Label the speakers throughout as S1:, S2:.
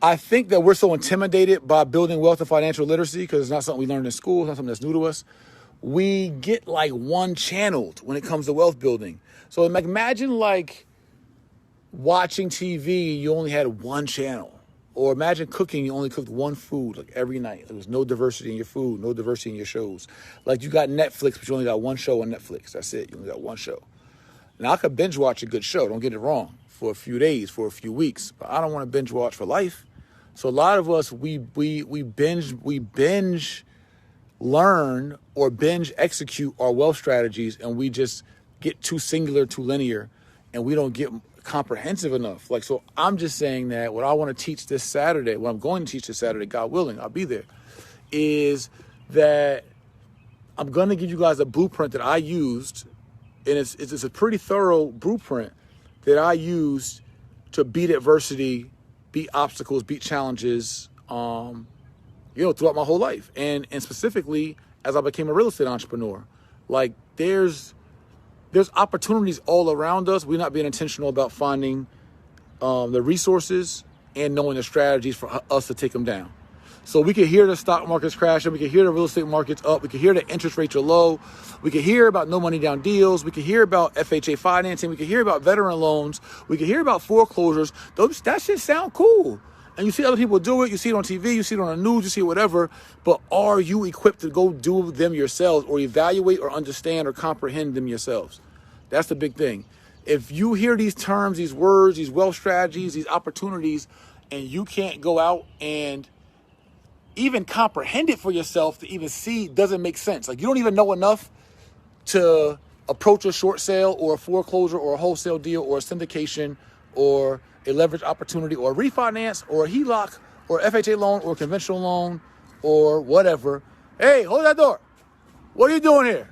S1: I think that we're so intimidated by building wealth and financial literacy because it's not something we learned in school. It's not something that's new to us. We get like one channeled when it comes to wealth building. So like, imagine like watching TV, you only had one channel. Or imagine cooking, you only cooked one food like every night. There was no diversity in your food, no diversity in your shows. Like you got Netflix, but you only got one show on Netflix. That's it. You only got one show. Now I could binge watch a good show, don't get it wrong, for a few days, for a few weeks, but I don't want to binge watch for life. So a lot of us, we binge learn or binge execute our wealth strategies, and we just get too singular, too linear, and we don't get comprehensive enough. Like, so I'm just saying that what I want to teach this Saturday, what I'm going to teach this Saturday, God willing, I'll be there, is that I'm going to give you guys a blueprint that I used, and it's a pretty thorough blueprint that I used to beat adversity, beat obstacles, beat challenges, throughout my whole life. And specifically, as I became a real estate entrepreneur, like there's opportunities all around us. We're not being intentional about finding the resources and knowing the strategies for us to take them down. So we can hear the stock market's crashing. We can hear the real estate market's up. We can hear the interest rates are low. We can hear about no money down deals. We can hear about FHA financing. We can hear about veteran loans. We can hear about foreclosures. That shit sound cool. And you see other people do it. You see it on TV. You see it on the news. You see it whatever. But are you equipped to go do them yourselves or evaluate or understand or comprehend them yourselves? That's the big thing. If you hear these terms, these words, these wealth strategies, these opportunities, and you can't go out and even comprehend it for yourself to even see, doesn't make sense. Like you don't even know enough to approach a short sale or a foreclosure or a wholesale deal or a syndication or a leverage opportunity or a refinance or a HELOC or FHA loan or a conventional loan or whatever. Hey, hold that door. What are you doing here?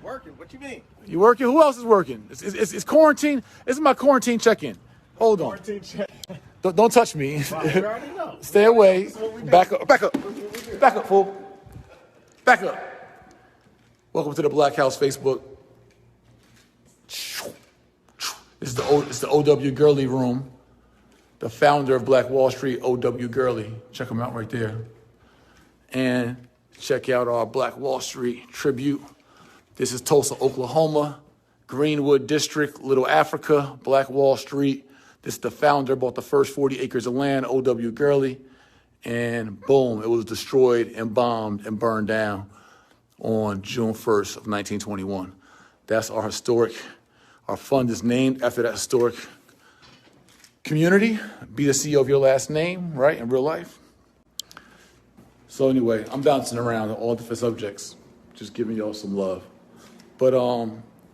S2: Working. What you mean?
S1: You working? Who else is working? It's quarantine. This is my quarantine check-in. Hold on.
S2: Quarantine check-in.
S1: Don't touch me.
S2: Well, you already know.
S1: Stay away. Back up, fool. Back up. Welcome to the Black House Facebook. It's the O.W. Gurley room. The founder of Black Wall Street, O.W. Gurley. Check him out right there. And check out our Black Wall Street tribute. This is Tulsa, Oklahoma, Greenwood District, Little Africa, Black Wall Street. This is the founder, bought the first 40 acres of land, O.W. Gurley, and boom, it was destroyed and bombed and burned down on June 1st of 1921. That's our fund is named after that historic community. Be the CEO of your last name, right, in real life. So anyway, I'm bouncing around on all different subjects, just giving y'all some love. But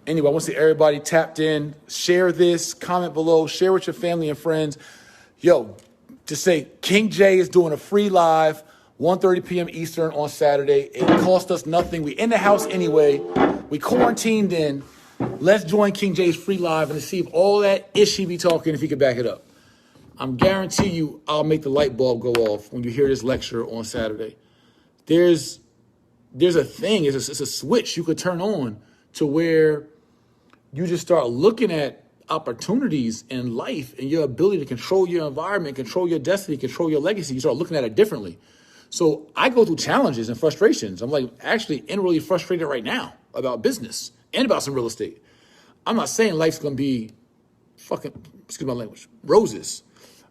S1: anyway, I want to see everybody tapped in. Share this, comment below, share with your family and friends. Yo, just say King Jay is doing a free live, 1:30 p.m. Eastern on Saturday. It cost us nothing. We in the house anyway. We quarantined in. Let's join King Jay's free live and see if all that ish he be talking, if he could back it up. I'm guarantee you I'll make the light bulb go off when you hear this lecture on Saturday. There's a thing, it's a switch you could turn on to where you just start looking at opportunities in life and your ability to control your environment, control your destiny, control your legacy. You start looking at it differently. So I go through challenges and frustrations. I'm like actually inwardly frustrated right now about business and about some real estate. I'm not saying life's going to be excuse my language, roses.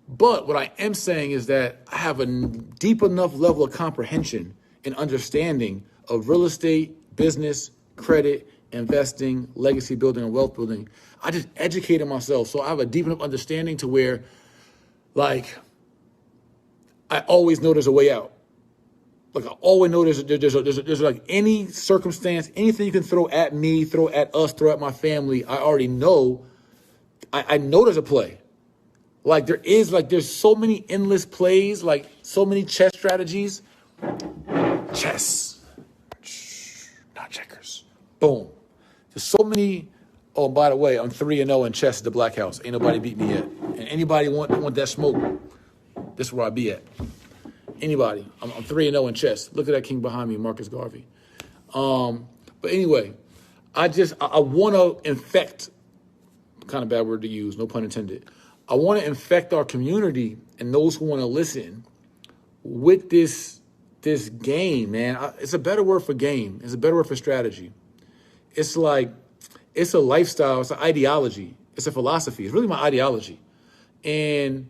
S1: But what I am saying is that I have a deep enough level of comprehension and understanding of real estate, business, credit, investing, legacy building, and wealth building. I just educated myself. So I have a deep enough understanding to where, like, I always know there's a way out. Like, I always know there's like any circumstance, anything you can throw at me, throw at us, throw at my family, I already know. I know there's a play. Like, there's so many endless plays, like so many chess strategies. Chess, not checkers. Boom. There's so many. Oh, by the way, I'm 3-0 in chess at the Black House. Ain't nobody beat me yet. And anybody want that smoke, this is where I be at. Anybody. I'm 3-0 in chess. Look at that king behind me, Marcus Garvey. But anyway, I want to infect, kind of bad word to use, no pun intended. I want to infect our community and those who want to listen with this game, man. It's a better word for game. It's a better word for strategy. It's like, it's a lifestyle. It's an ideology. It's a philosophy. It's really my ideology. And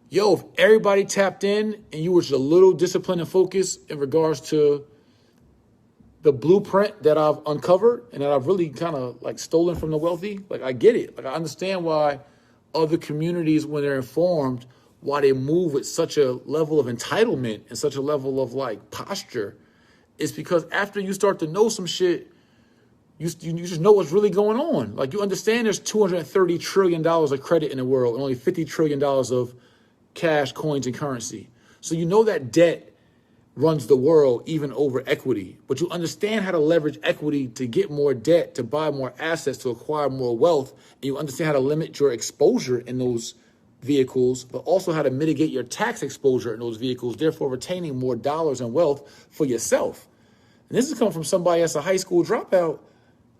S1: yo, if everybody tapped in and you were just a little disciplined and focused in regards to the blueprint that I've uncovered and that I've really kind of like stolen from the wealthy, like I get it. Like I understand why other communities, when they're informed, why they move with such a level of entitlement and such a level of like posture. It's because after you start to know some shit, you just know what's really going on. Like you understand there's $230 trillion of credit in the world and only $50 trillion of cash, coins, and currency. So you know that debt runs the world even over equity. But you understand how to leverage equity to get more debt, to buy more assets, to acquire more wealth. And you understand how to limit your exposure in those vehicles, but also how to mitigate your tax exposure in those vehicles, therefore retaining more dollars and wealth for yourself. And this is coming from somebody that's a high school dropout,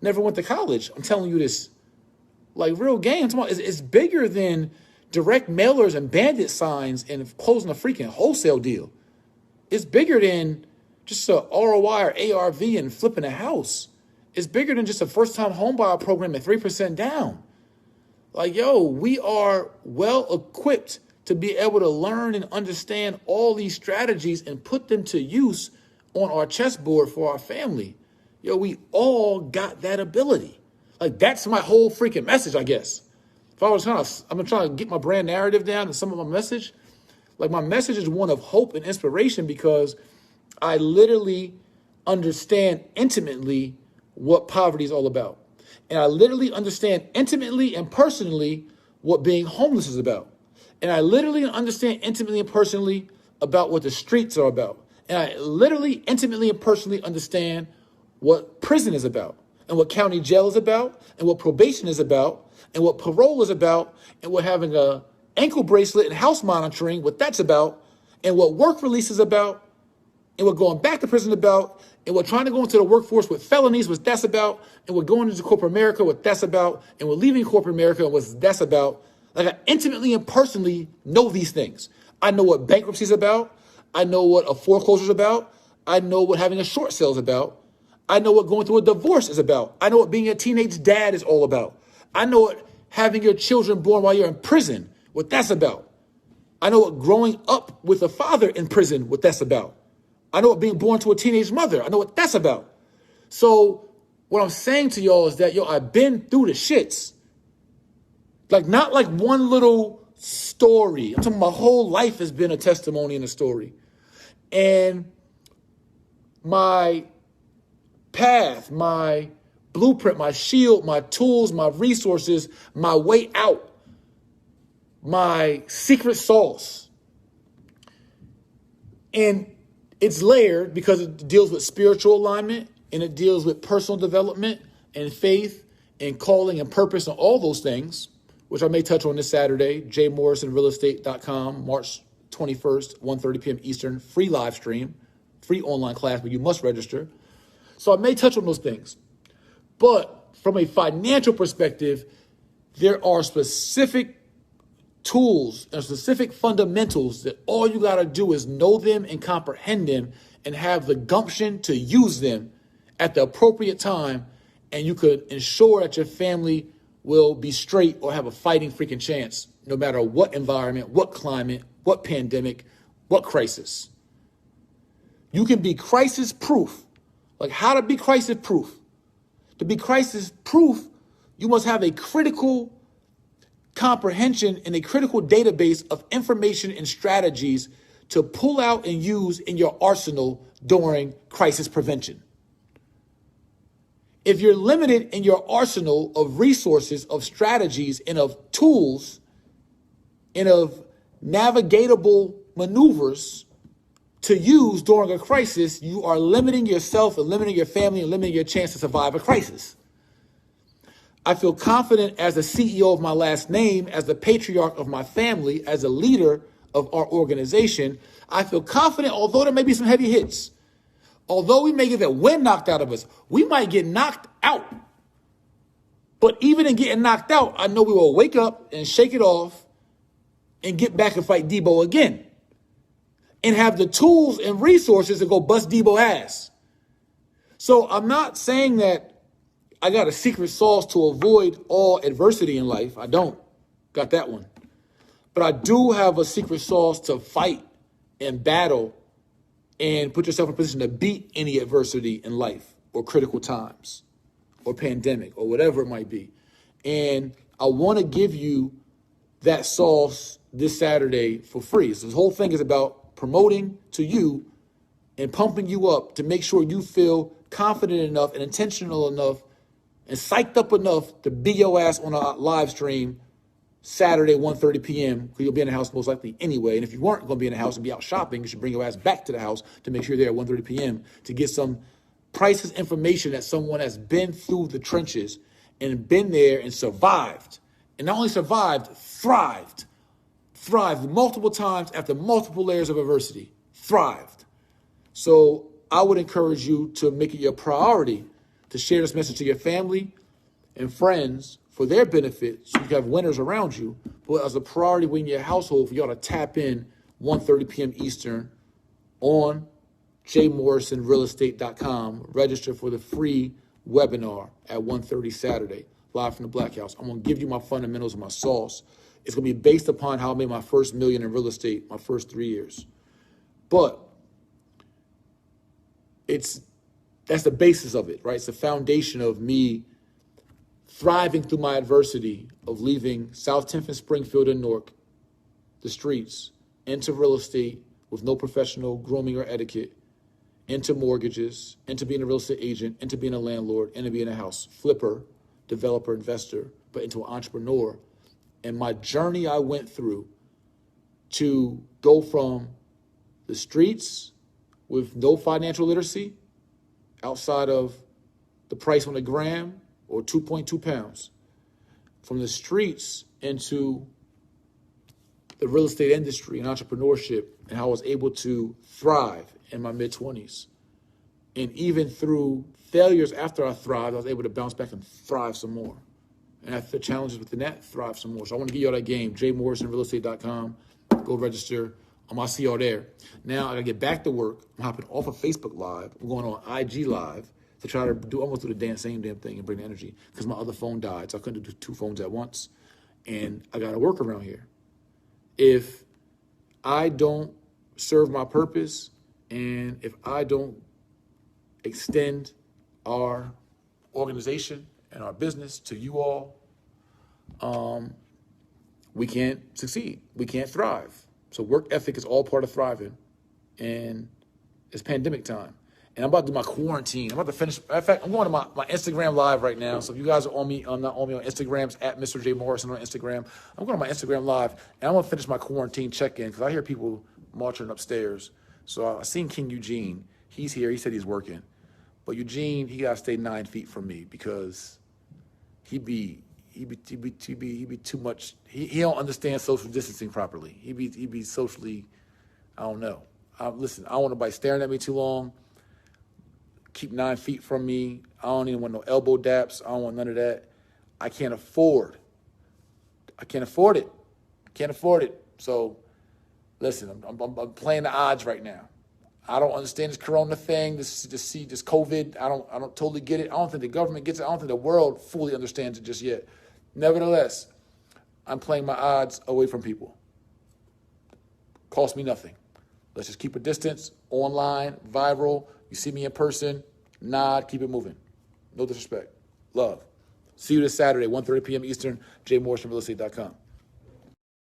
S1: never went to college. I'm telling you this, like real game. I'm talking about, it's bigger than direct mailers and bandit signs and closing a freaking wholesale deal. It's bigger than just a ROI or ARV and flipping a house. It's bigger than just a first-time homebuyer program at 3% down. Like, yo, we are well equipped to be able to learn and understand all these strategies and put them to use on our chessboard for our family. Yo, we all got that ability. Like, that's my whole freaking message, I guess. If I was I'm trying to get my brand narrative down and some of my message, like my message is one of hope and inspiration because I literally understand intimately what poverty is all about. And I literally understand intimately and personally what being homeless is about. And I literally understand intimately and personally about what the streets are about. And I literally intimately and personally understand what prison is about and what county jail is about and what probation is about and what parole is about and what having a ankle bracelet and house monitoring, what that's about, and what work release is about, and what going back to prison about, and what trying to go into the workforce with felonies, what that's about, and what going into corporate America, what that's about, and what leaving corporate America, and what that's about. Like I intimately and personally know these things. I know what bankruptcy is about. I know what a foreclosure is about. I know what having a short sale is about. I know what going through a divorce is about. I know what being a teenage dad is all about. I know what having your children born while you're in prison, what that's about. I know what growing up with a father in prison, what that's about. I know what being born to a teenage mother, I know what that's about. So what I'm saying to y'all is that, yo, I've been through the shits. Like, not like one little story. I'm talking my whole life has been a testimony and a story. And my path, my blueprint, my shield, my tools, my resources, my way out, my secret sauce. And it's layered because it deals with spiritual alignment and it deals with personal development and faith and calling and purpose and all those things, which I may touch on this Saturday, jay-morrison-real-estate.com, March 21st, 1:30 p.m. Eastern, free live stream, free online class, but you must register. So I may touch on those things. But from a financial perspective, there are specific tools and specific fundamentals that all you got to do is know them and comprehend them and have the gumption to use them at the appropriate time. And you could ensure that your family will be straight or have a fighting freaking chance, no matter what environment, what climate, what pandemic, what crisis. You can be crisis proof. Like how to be crisis proof. To be crisis proof, you must have a critical comprehension and a critical database of information and strategies to pull out and use in your arsenal during crisis prevention. If you're limited in your arsenal of resources, of strategies, and of tools, and of navigatable maneuvers to use during a crisis, you are limiting yourself and limiting your family and limiting your chance to survive a crisis. I feel confident as the CEO of my last name, as the patriarch of my family, as a leader of our organization. I feel confident, although there may be some heavy hits, although we may get the wind knocked out of us, we might get knocked out. But even in getting knocked out, I know we will wake up and shake it off and get back and fight Debo again and have the tools and resources to go bust Debo ass. So I'm not saying that I got a secret sauce to avoid all adversity in life. I don't. Got that one. But I do have a secret sauce to fight and battle and put yourself in a position to beat any adversity in life or critical times or pandemic or whatever it might be. And I want to give you that sauce this Saturday for free. So this whole thing is about promoting to you and pumping you up to make sure you feel confident enough and intentional enough and psyched up enough to be your ass on a live stream Saturday, 1:30 p.m., because you'll be in the house most likely anyway. And if you weren't going to be in the house and be out shopping, you should bring your ass back to the house to make sure you're there at 1:30 p.m. to get some priceless information that someone has been through the trenches and been there and survived. And not only survived, thrived. Thrived multiple times after multiple layers of adversity. Thrived. So I would encourage you to make it your priority to share this message to your family and friends for their benefit, so you can have winners around you, but as a priority within your household for y'all to tap in 1:30 p.m. Eastern on jay-morrison-real-estate.com. Register for the free webinar at 1:30 Saturday, live from the Black House. I'm going to give you my fundamentals and my sauce. It's going to be based upon how I made my first million in real estate my first 3 years. But that's the basis of it, right? It's the foundation of me thriving through my adversity of leaving South 10th and Springfield and Newark, the streets, into real estate with no professional grooming or etiquette, into mortgages, into being a real estate agent, into being a landlord, into being a house flipper, developer, investor, but into an entrepreneur. And my journey I went through to go from the streets with no financial literacy outside of the price on a gram or 2.2 pounds, from the streets into the real estate industry and entrepreneurship, and how I was able to thrive in my mid-20s. And even through failures after I thrived, I was able to bounce back and thrive some more. And after challenges within that, thrive some more. So I want to give you all that game, jay-morrison-real-estate.com. Go register. I'll see y'all there. Now I got to get back to work. I'm hopping off of Facebook Live. I'm going on IG Live to try to almost do the same damn thing and bring the energy, because my other phone died, so I couldn't do 2 phones at once. And I got to work around here. If I don't serve my purpose and if I don't extend our organization and our business to you all, we can't succeed. We can't thrive. So work ethic is all part of thriving, and it's pandemic time. And I'm about to do my quarantine. I'm about to finish. In fact, I'm going to my Instagram Live right now. So if you guys are on me, not on me on Instagram, it's at Mr. J Morrison on Instagram. I'm going to my Instagram Live, and I'm going to finish my quarantine check-in because I hear people marching upstairs. So I seen King Eugene. He's here. He said he's working. But Eugene, he got to stay 9 feet from me because he be too much. He don't understand social distancing properly. He be socially, I don't know. Listen, I don't want nobody staring at me too long. Keep 9 feet from me. I don't even want no elbow daps. I don't want none of that. I can't afford it. So, listen, I'm playing the odds right now. I don't understand this corona thing, this COVID. I don't totally get it. I don't think the government gets it. I don't think the world fully understands it just yet. Nevertheless, I'm playing my odds away from people. Cost me nothing. Let's just keep a distance, online, viral. You see me in person, nod, keep it moving. No disrespect. Love. See you this Saturday, 1:30 p.m. Eastern, jay-morrison-real-estate.com.